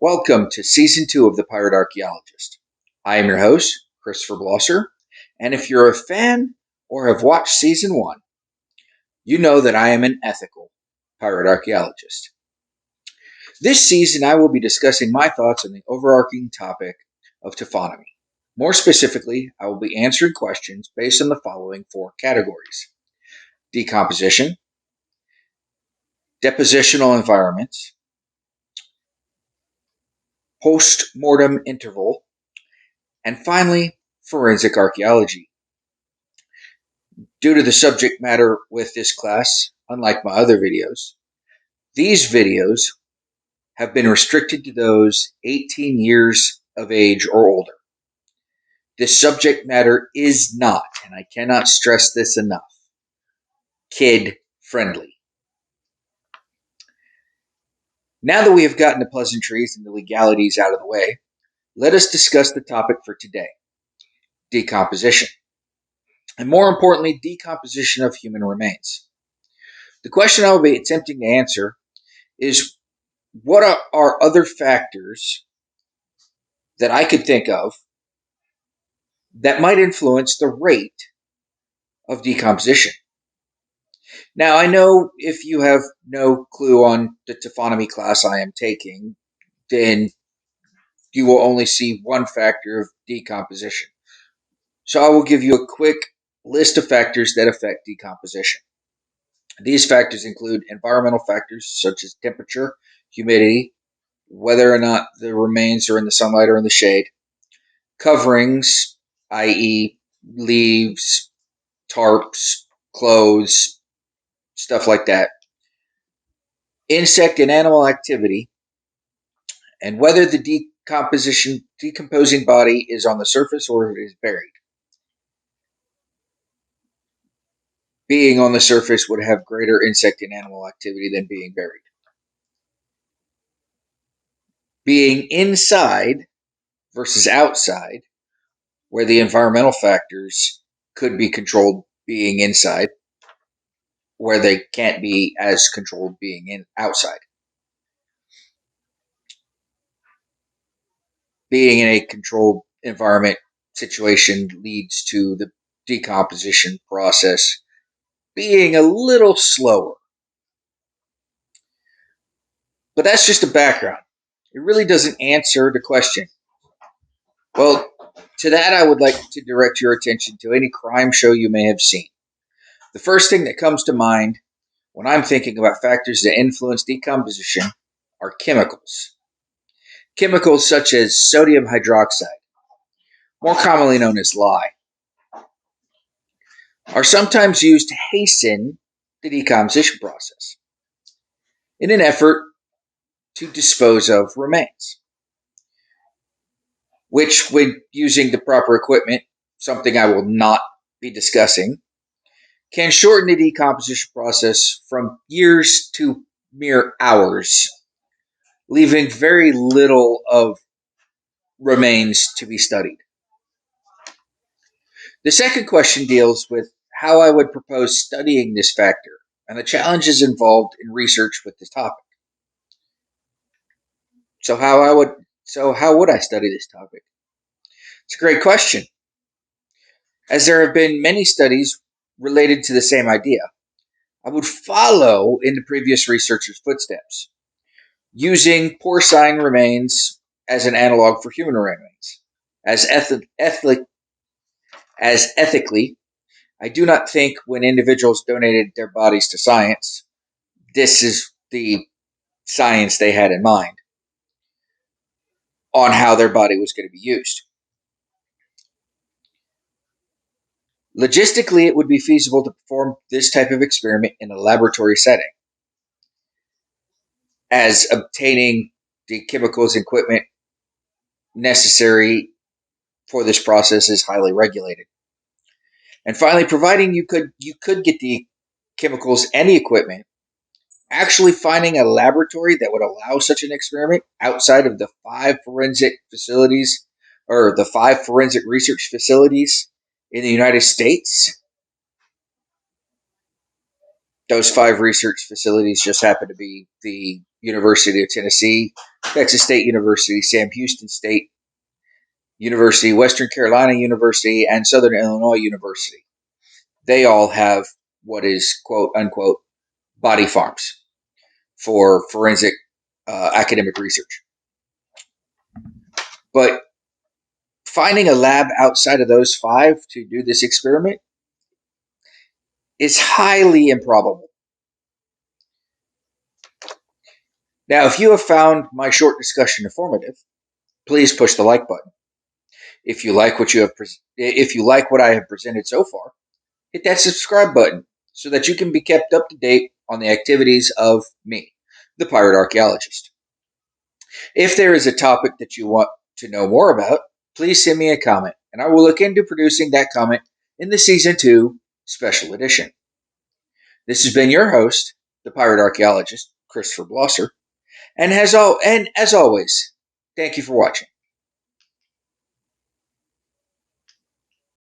Welcome to Season 2 of the Pirate Archaeologist. I am your host, Christopher Blosser, and if you're a fan or have watched Season 1, you know that I am an ethical pirate archaeologist. This season, I will be discussing my thoughts on the overarching topic of taphonomy. More specifically, I will be answering questions based on the following 4 categories: decomposition, depositional environments, post-mortem interval, and finally, forensic archaeology. Due to the subject matter with this class, unlike my other videos, these videos have been restricted to those 18 years of age or older. This subject matter is not, and I cannot stress this enough, kid-friendly. Now that we have gotten the pleasantries and the legalities out of the way, let us discuss the topic for today: decomposition. And more importantly, decomposition of human remains. The question I will be attempting to answer is, what are other factors that I could think of that might influence the rate of decomposition? Now, I know if you have no clue on the taphonomy class I am taking, then you will only see one factor of decomposition. So I will give you a quick list of factors that affect decomposition. These factors include environmental factors such as temperature, humidity, whether or not the remains are in the sunlight or in the shade, coverings, i.e. leaves, tarps, clothes, stuff like that, insect and animal activity, and whether the decomposing body is on the surface or it is buried. Being on the surface would have greater insect and animal activity than being buried. Being inside versus outside, where the environmental factors could be controlled being inside, where they can't be as controlled being outside. Being in a controlled environment situation leads to the decomposition process being a little slower. But that's just a background. It really doesn't answer the question. Well, to that I would like to direct your attention to any crime show you may have seen. The first thing that comes to mind when I'm thinking about factors that influence decomposition are chemicals. Chemicals such as sodium hydroxide, more commonly known as lye, are sometimes used to hasten the decomposition process in an effort to dispose of remains, which, when using the proper equipment, something I will not be discussing, can shorten the decomposition process from years to mere hours, leaving very little of remains to be studied. The second question deals with how I would propose studying this factor and the challenges involved in research with this topic. So how would I study this topic? It's a great question, as there have been many studies related to the same idea. I would follow in the previous researchers' footsteps, using porcine remains as an analog for human remains. As ethically, I do not think when individuals donated their bodies to science, this is the science they had in mind on how their body was going to be used. Logistically, it would be feasible to perform this type of experiment in a laboratory setting, as obtaining the chemicals and equipment necessary for this process is highly regulated. And finally, providing you could get the chemicals and the equipment, actually finding a laboratory that would allow such an experiment outside of the 5 forensic facilities, or the 5 forensic research facilities in the United States. Those 5 research facilities just happen to be the University of Tennessee, Texas State University, Sam Houston State University, Western Carolina University, and Southern Illinois University. They all have what is quote unquote body farms for forensic academic research. But finding a lab outside of those five to do this experiment is highly improbable. Now, if you have found my short discussion informative, please push the like button. If you like what I have presented so far, hit that subscribe button so that you can be kept up to date on the activities of me, the Pirate Archaeologist. If there is a topic that you want to know more about, please send me a comment, and I will look into producing that comment in the Season 2 Special Edition. This has been your host, the Pirate Archaeologist, Christopher Blosser, and as always, thank you for watching.